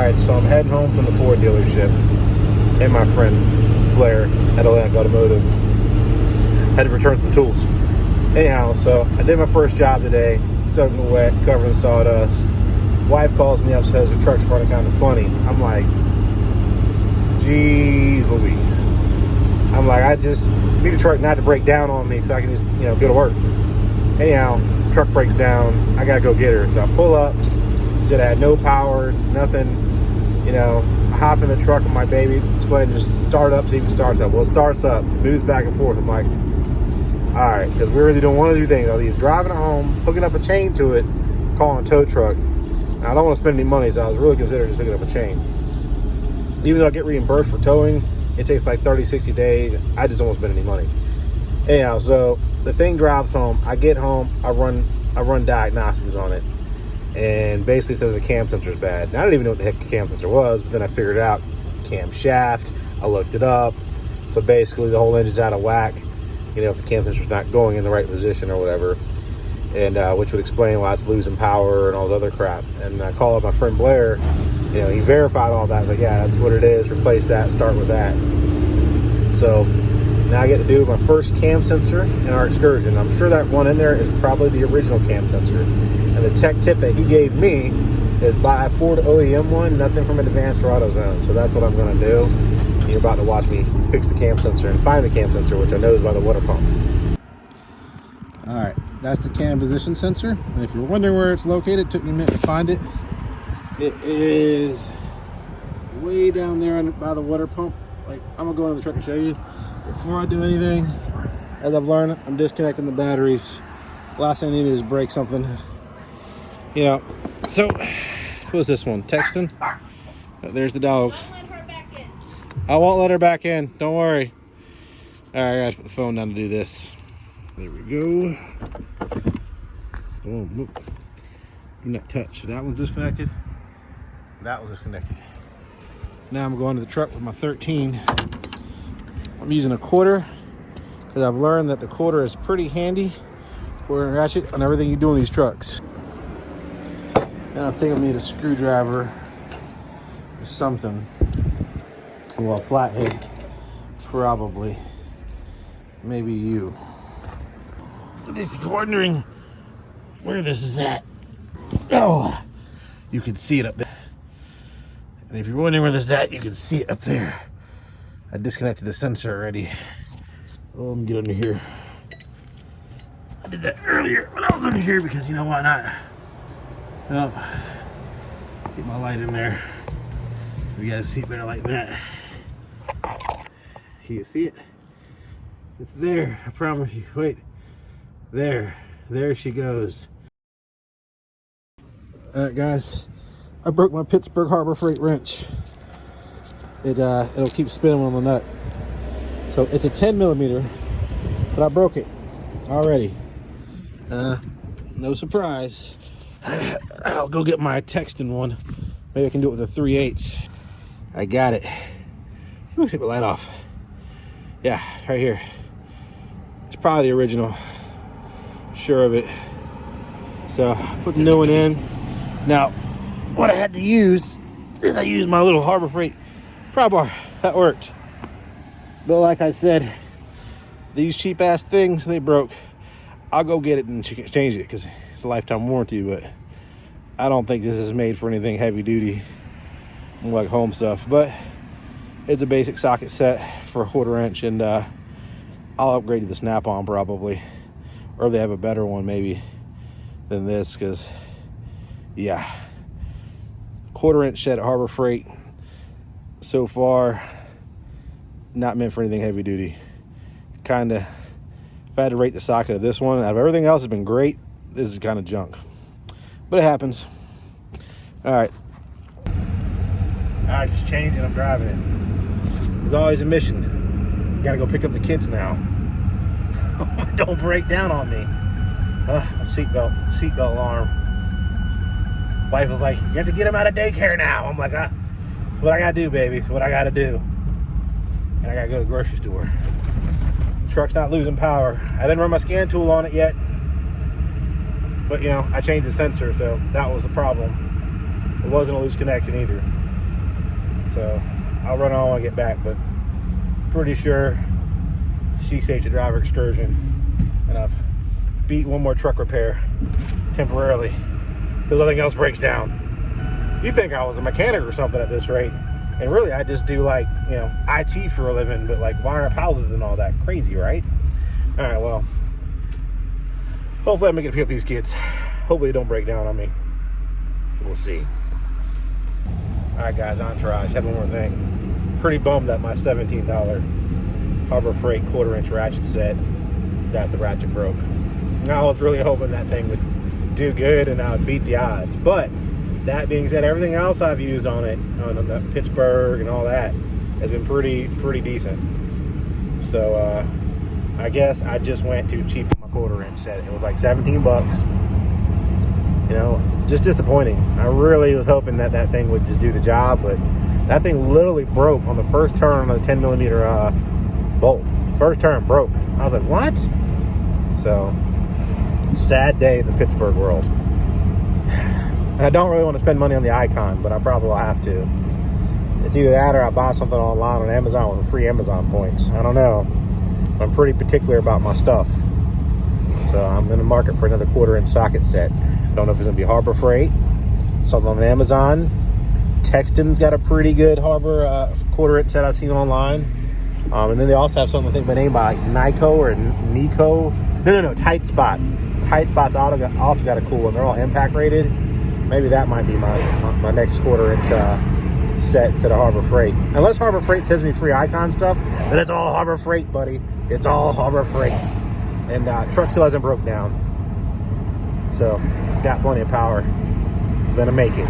Alright, so I'm heading home from the Ford dealership, and my friend Blair at Atlantic Automotive had to return some tools. Anyhow, so I did my first job today, soaking wet, covered in sawdust. Wife calls me up, says her truck's running kind of funny. I'm like, geez Louise. I'm like, I just need the truck not to break down on me so I can just, go to work. Anyhow, the truck breaks down. I gotta go get her. So I pull up. She said I had no power, nothing. I hop in the truck with my baby. Let's go ahead and just start up, see if it starts up. Well, it starts up, it moves back and forth. I'm like, all right, because we really don't want to do things. I was either driving it home, hooking up a chain to it, calling a tow truck. Now, I don't want to spend any money, so I was really considering just hooking up a chain. Even though I get reimbursed for towing, it takes like 30, 60 days. I just don't want to spend any money. Anyhow, so the thing drives home. I get home, I run diagnostics on it, and basically says the cam sensor is bad. Now, I didn't even know what the heck the cam sensor was, but then I figured it out. Cam shaft. I looked it up. So basically, the whole engine's out of whack. If the cam sensor's not going in the right position or whatever, and which would explain why it's losing power and all this other crap. And I called up my friend Blair. He verified all that. I was like, yeah, that's what it is. Replace that. Start with that. So now I get to do my first cam sensor in our excursion. I'm sure that one in there is probably the original cam sensor. And the tech tip that he gave me is buy a Ford OEM one, nothing from an Advanced or AutoZone. So that's what I'm going to do. You're about to watch me fix the cam sensor and find the cam sensor, which I know is by the water pump. All right, that's the cam position sensor. And if you're wondering where it's located, it took me a minute to find it. It is way down there by the water pump. Like, I'm gonna go into the truck and show you. Before I do anything, as I've learned, I'm disconnecting the batteries. Last thing I need is break something. So what's this one? Texting? Oh, there's the dog. I won't let her back in. Don't worry. All right, I gotta put the phone down to do this. There we go. Boom. Do not touch. That one's disconnected. That was disconnected. Now I'm going to the truck with my 13. I'm using a quarter because I've learned that the quarter is pretty handy. Quarter and ratchet on everything you do in these trucks. And I think I need a screwdriver or something. Well, a flathead, probably. Maybe you. If you're wondering where this is at, oh, you can see it up there. And if you're wondering where this is at, you can see it up there. I disconnected the sensor already. Oh, let me get under here. I did that earlier when I was under here because, why not? Well, get my light in there so you guys see it better like that. Can you see it? It's there, I promise you. Wait, there she goes. All right, guys, I broke my Pittsburgh Harbor Freight wrench. It'll keep spinning on the nut. So it's a 10 millimeter, but I broke it already. No surprise. I'll go get my texting one. Maybe I can do it with a 3/8. I got it. Ooh, take the light off. Yeah, right here. It's probably the original. Sure of it. So put the new one in. Now, what I had to use is I used my little Harbor Freight pry bar. That worked. But like I said, these cheap ass things, they broke. I'll go get it and change it because it's a lifetime warranty, but I don't think this is made for anything heavy duty, more like home stuff. But it's a basic socket set for a quarter inch, and I'll upgrade to the snap-on probably, or if they have a better one maybe than this, because yeah, quarter inch set at Harbor Freight so far not meant for anything heavy duty. Kind of, if I had to rate the socket of this one out of everything else, has been great. This is kind of junk, but it happens. All right, I just changed and I'm driving it. There's always a mission. Gotta go pick up the kids now. Don't break down on me. Seatbelt alarm. Wife was like, you have to get him out of daycare now. I'm like, it's what I gotta do, baby. It's what I gotta do. And I gotta go to the grocery store. Truck's not losing power. I didn't run my scan tool on it yet, but I changed the sensor, so that was the problem. It wasn't a loose connection either. So I'll run on when I get back, but pretty sure she's safe to drive her excursion. And I've beat one more truck repair temporarily because nothing else breaks down. You think I was a mechanic or something at this rate, and really I just do like, you know, IT for a living, but like wire up houses and all that. Crazy, right? All right, well, hopefully I make it pick up these kids. Hopefully they don't break down on me. We'll see. All right, guys, entourage. Have one more thing. Pretty bummed that my $17 Harbor Freight 1/4-inch ratchet set, that the ratchet broke. I was really hoping that thing would do good and I would beat the odds. But that being said, everything else I've used on it, on the Pittsburgh and all that, has been pretty decent. So I guess I just went too cheap on my 1/4-inch set. It was like 17 bucks. You know, just disappointing. I really was hoping that that thing would just do the job, but that thing literally broke on the first turn on the 10mm bolt. First turn broke. I was like, what? So, sad day in the Pittsburgh world. And I don't really want to spend money on the Icon, but I probably will have to. It's either that or I buy something online on Amazon with free Amazon points. I don't know. I'm pretty particular about my stuff. So I'm in the market for another 1/4-inch socket set. I don't know if it's going to be Harbor Freight, something on Amazon. Texton's got a pretty good Harbor 1/4-inch set I've seen online. And then they also have something I think by name by Nico or Nico. No, Tight Spot. Tight Spot's also got a cool one. They're all impact rated. Maybe that might be my next 1/4-inch set instead of Harbor Freight. Unless Harbor Freight sends me free Icon stuff, then it's all Harbor Freight, buddy. It's all Harbor Freight. And truck still hasn't broke down. So, got plenty of power. Gonna make it.